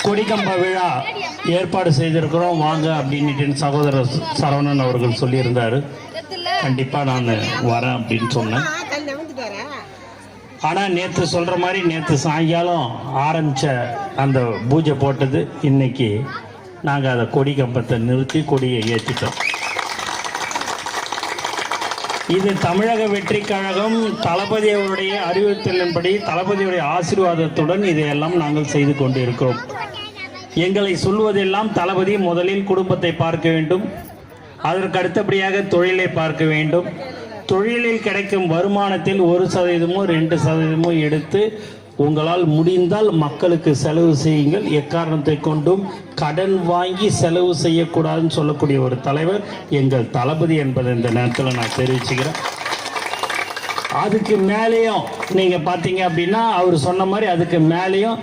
கொடிக்கம்ப விழா ஏற்பாடு செய்திருக்கிறோம் வாங்க அப்படின்ட்டு சகோதரர் சரவணன் அவர்கள் சொல்லியிருந்தாரு. கண்டிப்பா நான் வரேன் அப்படின்னு சொன்னேன். ஆனா நேற்று சொல்ற மாதிரி நேற்று சாயங்காலம் ஆரம்பிச்ச அந்த பூஜை போட்டது இன்னைக்கு நாங்க அதை கொடி கம்பத்தை நிறுத்தி கொடியை ஏற்றிட்டோம். இது தமிழக வெற்றி கழகம் தளபதி அவருடைய அறிவுறுத்தலின்படி தளபதியுடைய ஆசீர்வாதத்துடன் இதையெல்லாம் நாங்கள் செய்து கொண்டு இருக்கிறோம். எங்களை சொல்வதெல்லாம் தளபதி முதலில் குடும்பத்தை பார்க்க வேண்டும், அதற்கு அடுத்தபடியாக தொழிலை பார்க்க வேண்டும். தொழிலில் கிடைக்கும் வருமானத்தில் 1%, 2% எடுத்து உங்களால் முடிந்தால் மக்களுக்கு செலவு செய்யுங்கள். எக்காரணத்தை கொண்டும் கடன் வாங்கி செலவு செய்யக்கூடாதுன்னு சொல்லக்கூடிய ஒரு தலைவர் எங்கள் தளபதி என்பதை இந்த நேரத்தில் நான் தெரிவிச்சுக்கிறேன். அதுக்கு மேலேயும் நீங்க பார்த்தீங்க அப்படின்னா அவர் சொன்ன மாதிரி அதுக்கு மேலேயும்